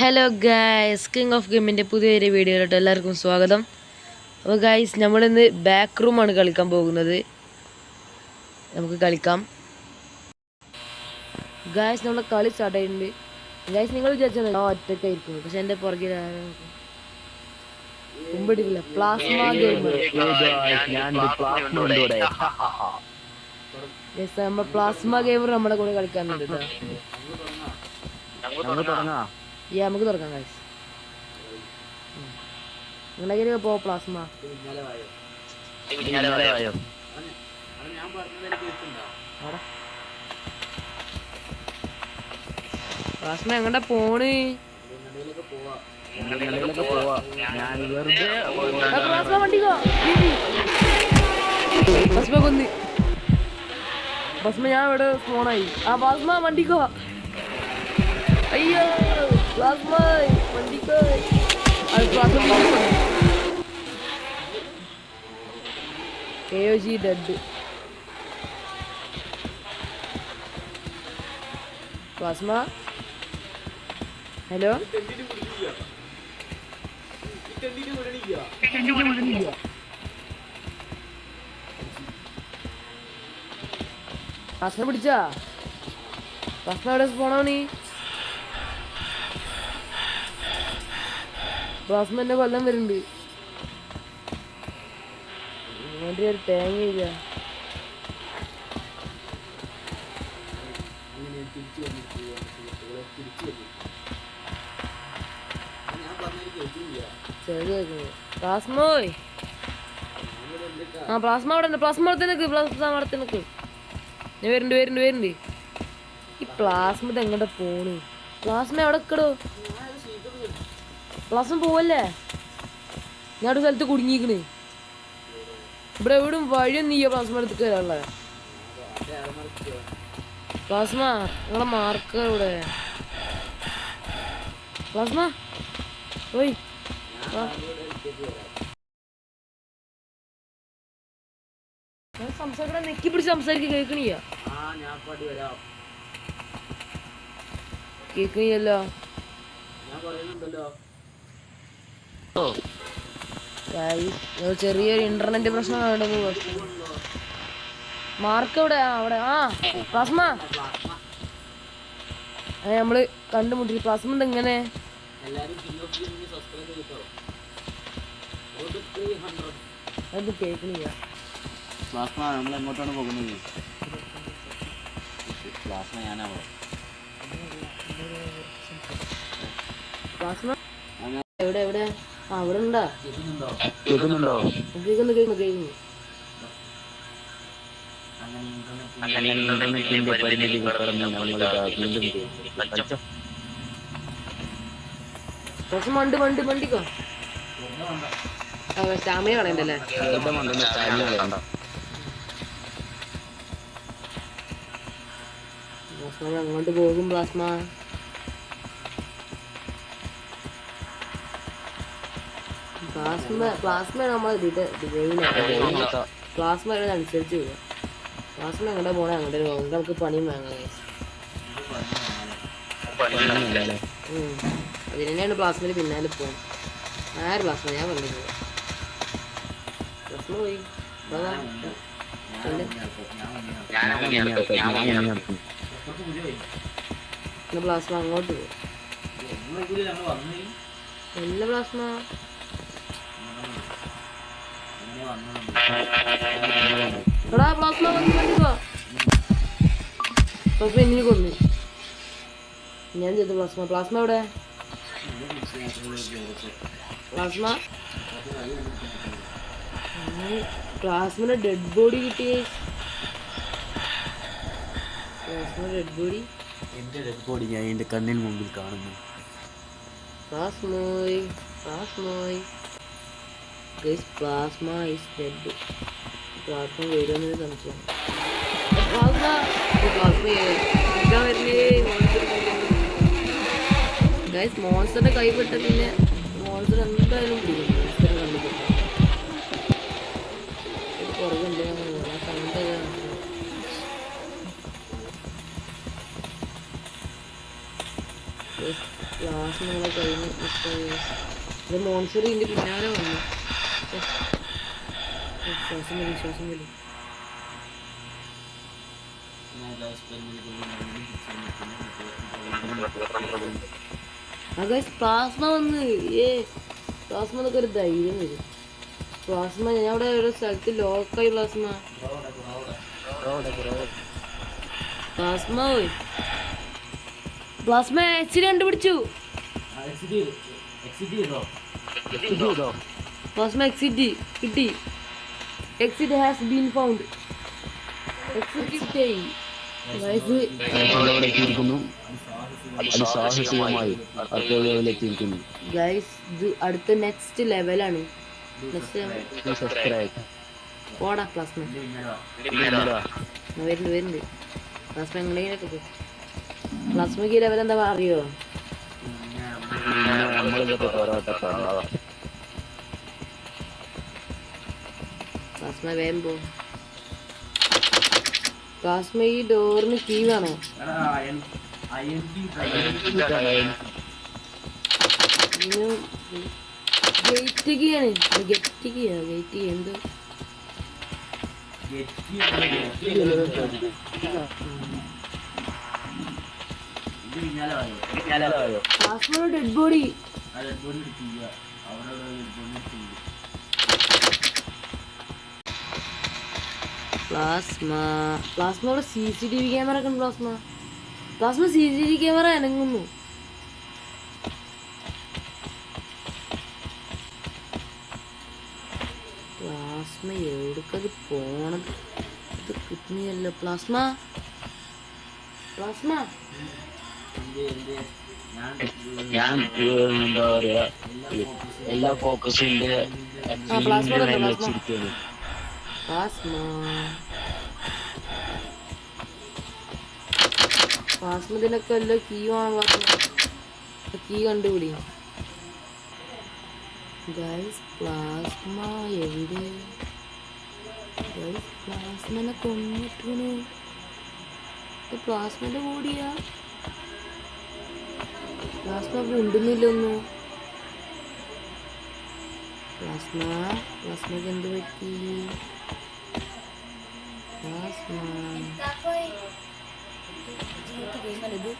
Hello guys, king of ഗെയിമിൻ്റെ പുതിയൊരു വീഡിയോയിലോട്ട് എല്ലാവർക്കും സ്വാഗതം. അപ്പോൾ ഗായ്സ്, നമ്മളിന്ന് ബാക്ക് റൂമാണ് കളിക്കാൻ പോകുന്നത്. നമുക്ക് കളിക്കാം. ഗായ്സ്, നമ്മളെ കളി സ്റ്റാർട്ട് ആയിട്ടുണ്ട്. ഗായ്സ്, നിങ്ങൾ വിചാരിച്ചാൽ ഞാൻ ഒറ്റയ്ക്കായിരിക്കും, പക്ഷെ എൻ്റെ പുറകിൽ മുമ്പെടുക്കില്ല. Plasma gamer. നമ്മൾ പ്ലാസ്മ ഗെയിമർ നമ്മുടെ കൂടെ കളിക്കാനുണ്ട് കേട്ടോ. നമുക്ക് തുടങ്ങാം ഗായ്സ്. നിങ്ങളെങ്ങനെ പോ പ്ലാസ്മ. പ്ലാസ്മ എങ്ങടെ പോണ്? പ്ലാസ്മ വണ്ടിക്കോ. പ്ലാസ്മ കൊന്ന്. പ്ലാസ്മ ഞാൻ ഇവിടെ ഫോണായി. പ്ലാസ്മ വണ്ടിക്കോ. അയ്യോ പ്ലാസ്മ വണ്ടിക്കോ. KOG dead. Plasma hello. Plasma പിടിച്ചാ? പ്ലാസ്മ എവിടെ പോണോ നീ? പ്ലാസ്മ എന്നെ കൊല്ലം വരുന്നുണ്ട്. ഒരു തേങ്ങയില്ല. പ്ലാസ്മോയ്. പ്ലാസ്മ അവിടെ ഉണ്ട്. പ്ലാസ്മ അവിടെ നിൽക്ക്. പ്ലാസ്മ അവിടെ നിൽക്ക്. ഞാൻ വരുന്നുണ്ട്. ഈ പ്ലാസ്മ എങ്ങോട്ട് പോണ്? പ്ലാസ്മ എവിടെ നിൽക്കടോ? പ്ലാസ്മ പോവല്ലേ? ഞാൻ ഒരു സ്ഥലത്ത് കുടുങ്ങിക്കണ്. ഇവിടെ എവിടും വഴിയൊന്നും നീയ പ്ലാസ്മ എടുത്ത് കയറാനുള്ള. പ്ലാസ്മ നിങ്ങളെ മാർക്ക് ഇവിടെ. പ്ലാസ്മ ഓയ് സംസാരിക്കണ നെക്കി പിടിച്ച് സംസാരിക്കുക. കേക്കണിയല്ലോ. ചെറിയൊരു ഇന്റർനെറ്റ് പ്രശ്നം. മാർക്ക് എവിടെ? അവിടെ. പ്ലാസ്മ നമ്മള് കണ്ടുമുട്ടി. പ്ലാസ്മ എങ്ങനെ? അത് കേൾക്കണില്ല. പ്ലാസ്മ നമ്മൾ എങ്ങോട്ടാണ് പോകുന്നത്? പ്ലാസ്മ ഞാനാവോ? പ്ലാസ്മ എവിടെ? അവിടെ ഉണ്ടാ? കേൾക്കുന്നുണ്ടോ? കേൾക്കുന്നു. വണ്ടിക്കോ. സ്റ്റാമിന കളയണ്ടല്ലേ? അങ്ങോട്ട് പോകും. പ്ലാസ്മ നമ്മൾ പ്ലാസ്മ അനുസരിച്ച് വരും. പ്ലാസ്മ എങ്ങോട്ടാ പോണേ അങ്ങോട്ട് പോകും. നമുക്ക് പണിയും വാങ്ങാം. അതിന് തന്നെയാണ് പ്ലാസ്മയിൽ പിന്നാലെ പോകും. പ്ലാസ്മ ഞാൻ പറഞ്ഞില്ല. പ്ലാസ്മ പോയി. പ്ലാസ്മ അങ്ങോട്ട് പോകും. എല്ലാ പ്ലാസ്മ പ്ലാസ്മ വന്നിക്കോ. പ്ലാസ്മ എന്നെ കൊന്നു. ഞാൻ ചെയ്തു. പ്ലാസ്മ എവിടെ? പ്ലാസ്മയുടെ ഡെഡ് ബോഡി കിട്ടിയേ. ഡെഡ് ബോഡി എന്റെ ഡെഡ് ബോഡി ഞാൻ എന്റെ കണ്ണിന് മുമ്പിൽ കാണുന്നു. പ്ലാസ്മോയ് guys, Plasma is dead. Plasma വരുമെന്നൊരു സംശയം. ഗയ്സ്, മോൺസ്റ്ററിന്റെ കൈപ്പെട്ട പിന്നെ മോൺസ്റ്റർ എന്തായാലും പിടിക്കും. മോൺസ്റ്റർ കണ്ടുപിടിക്കും. പുറകുണ്ട്. പ്ലാസ്മ പ്രാവശ്യം നമ്മളെ കഴിഞ്ഞ് ഇത് മോൺസർ ഇതിൻ്റെ പിന്നാലെ വന്നു. ശ്വാസം വലി. പ്ലാസ്മ വന്ന് പ്ലാസ്മ എന്നൊക്കെ ഒരു ധൈര്യം വരും. പ്ലാസ്മ ഞാൻ അവിടെ ഒരു സ്ഥലത്ത് ലോക്കായി. പ്ലാസ്മ എക്സിറ്റ് കണ്ടുപിടിച്ചു. പ്ലാസ്മ എക്സിറ്റ് കിട്ടി. Exit has been found. Exit guys, ഇത് അടുത്ത നെക്സ്റ്റ് ലെവലാണ്. പോടാ പ്ലാസ്മ. വരുന്നുണ്ട് പ്ലാസ്മ. എങ്ങനെയൊക്കെ പോകും പ്ലാസ്മക്ക് ഈ ലെവൽ എന്താ അറിയോ? പ്ലാസ്മ വേഗം പോ. പ്ലാസ്മ ഈ ഡോറിന് കീ വേണോ? ഗേറ്റ് കീ ആണ്. ഗേറ്റ് കീ എന്തോ പ്ലാസ്മ ഡെഡ് ബോഡി. പ്ലാസ്മയുടെ CCTV ക്യാമറ ഒക്കെ ഉണ്ട്. പ്ലാസ്മ CCTV ക്യാമറ അനങ്ങുന്നു. പ്ലാസ്മ എവിടേക്കത് പോണത്? ഇത് കിട്ടുന്നില്ലല്ലോ. പ്ലാസ്മ ഞാൻ എന്താ പറയാ എല്ലാ ഫോക്കസിന്റെ പ്ലാസ്മത്തിനൊക്കെ എല്ലാം കീ വേണം. Key കണ്ടുപിടി guys. പ്ലാസ്മ എവിടെ? പ്ലാസ്മനെ കൊന്നിട്ടു. പ്ലാസ്മന്റെ ബോഡിയാ? പ്ലാസ്മ ഉണ്ടുന്നില്ലൊന്നു. പ്ലാസ്മക്ക് എന്ത് പറ്റി? പ്ലാസ്മ എവിടെ?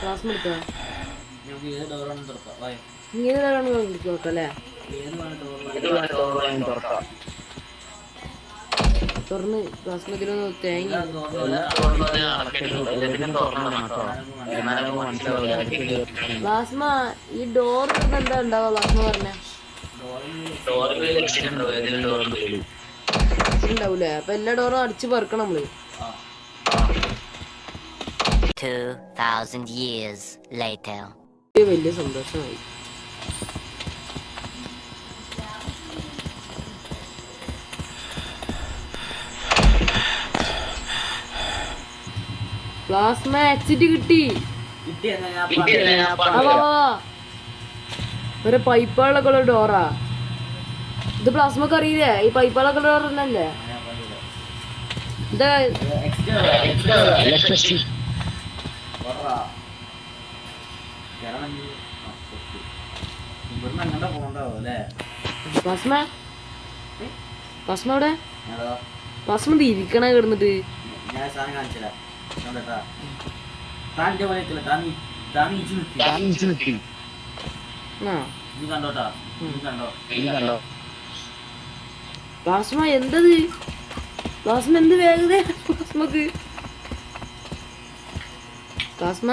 പ്ലാസ്മ എടുക്കാം. നോക്കല്ലേ തുറന്ന് പ്ലാസ്മത്തിലൊന്ന് തേങ്ങ. പ്ലാസ്മ ഈ ഡോർ എന്താ ഉണ്ടാവുക? പ്ലാസ്മ പറഞ്ഞ ഉണ്ടാവൂലേ? അപ്പൊ എല്ലാ ഡോറും അടിച്ച് പെറുക്കണം നമ്മള്. 2000 years later. വലിയ സന്തോഷമായി. പ്ലാസ്മ എക്സിറ്റ് കിട്ടി. ഒരു പൈപ്പുകളൊക്കെ ഉള്ള ഡോറാ ഇത്. പ്ലാസ്മക്ക് അറിയില്ലേ ഈ പൈപ്പുകളൊക്കെ ഉള്ള ഡോർ തന്നെയല്ലേ? പ്ലാസ്മ എവിടെ? പ്ലാസ്മ ഇരിക്കണ കിടന്നിട്ട്. പ്ലാസ്മ എന്തത്? പ്ലാസ്മ എന്ത് വേഗത പ്ലാസ്മക്ക്? പ്ലാസ്മ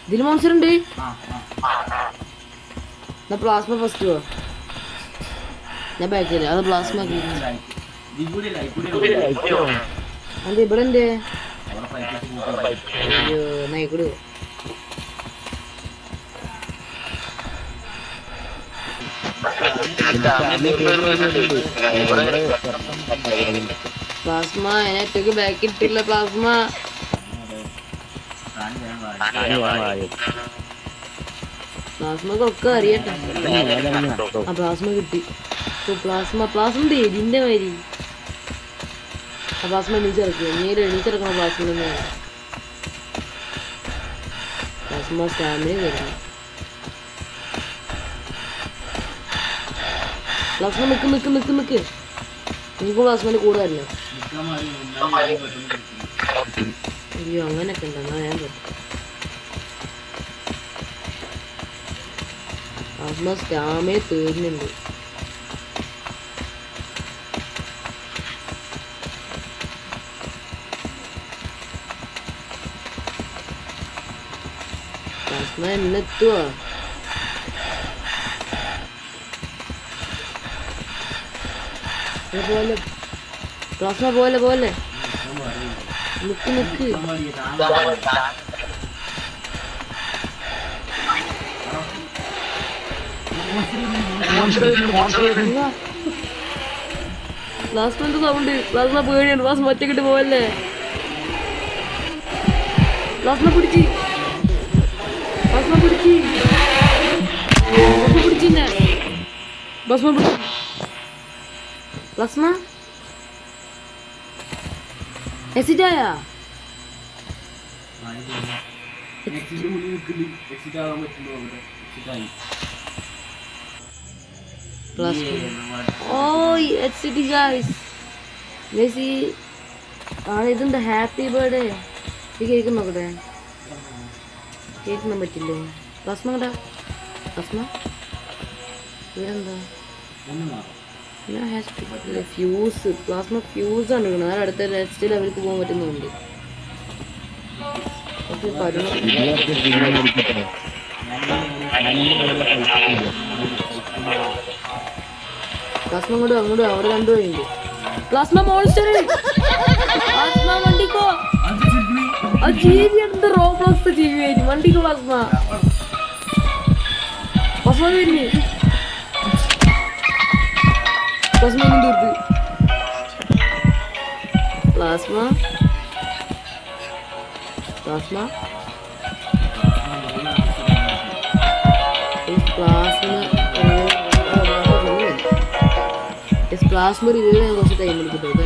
ഇതില് മോൺസ്റ്റർ ഉണ്ട്. പ്ലാസ്മ ഫസ്റ്റ് പോ. ഞാൻ ബാക്കില്ല. അത് പ്ലാസ്മ അത് ഇവിടെ ഉണ്ട്. അയ്യോ പ്ലാസ്മ അതിനേറ്റൊക്കെ ബാക്ക് ഇട്ടില്ല പ്ലാസ്മ. പ്ലാസ്മക്കൊക്കെ അറിയട്ടെ. ആ പ്ലാസ്മ കിട്ടി. പ്ലാസ്മ ഇതിന്റെ മാതിരി. ആ പ്ലാസ്മ എണീച്ചിറക്കുക. എണീച്ചിറക്കണം പ്ലാസ്മ. പ്ലാസ്മ സ്റ്റാമിന വരുന്നു. പ്ലാസ്മ നിക്ക്. നിങ്ങൾക്ക് പ്ലാസ്മേൻ്റെ കൂടെ അല്ലേ? അയ്യോ അങ്ങനെയൊക്കെ ഉണ്ടെന്നാ ഞാൻ പറ്റും. പ്ലാസ്മ സ്റ്റാമിന തീർന്നുണ്ട്. പ്ലാസ്മ എന്നെത്തുവാ. പോലെ പ്ലാസ്മ പോലെ നിക്ക്. പ്ലാസ്മ എന്ത് സൗണ്ട്? പ്ലാസ്മ പേടിയാണ്. പ്ലാസ്മ ഒറ്റക്കിട്ട് പോവല്ലേ? പ്ലാസ്മ പിടിച്ചിന്നെ. പ്ലാസ്മ എക്സിറ്റ് ആയാ? ഇതെന്താ ഹാപ്പി ബർത്ത്ഡേ? ഈ കേക്ക് നോക്കട്ടെ. കേൾക്കാൻ പറ്റില്ലേ? പ്ലാസ്മ കണ്ടാ? പ്ലാസ്മ ഇവിടെന്താ ഫ്യൂസ്? പ്ലാസ്മ ഫ്യൂസാണ് ഇടുന്നത്. അതാണ് അടുത്ത നെക്സ്റ്റ് ലെവലിലേക്ക് പോകാൻ പറ്റുന്നുണ്ട്. പ്ലാസ്മ അങ്ങോട്ടും അവിടെ രണ്ടുപേരുണ്ട്. Plasma monster. പ്ലാസ്മ വണ്ടിക്കോ. ആ ജീവി എന്ത് റോബ്ലോക്സ് ജീവിയായിരുന്നു. വണ്ടിക്കോ പ്ലാസ്മ. പ്ലാസ്മ കഴിഞ്ഞ് പ്ലാസ്മ ഒന്നും തീർത്ത്. പ്ലാസ്മ പ്ലാസ്മ റിവ്യൂ ചെയ്യാൻ കുറച്ച് ടൈം എടുക്കട്ടെ.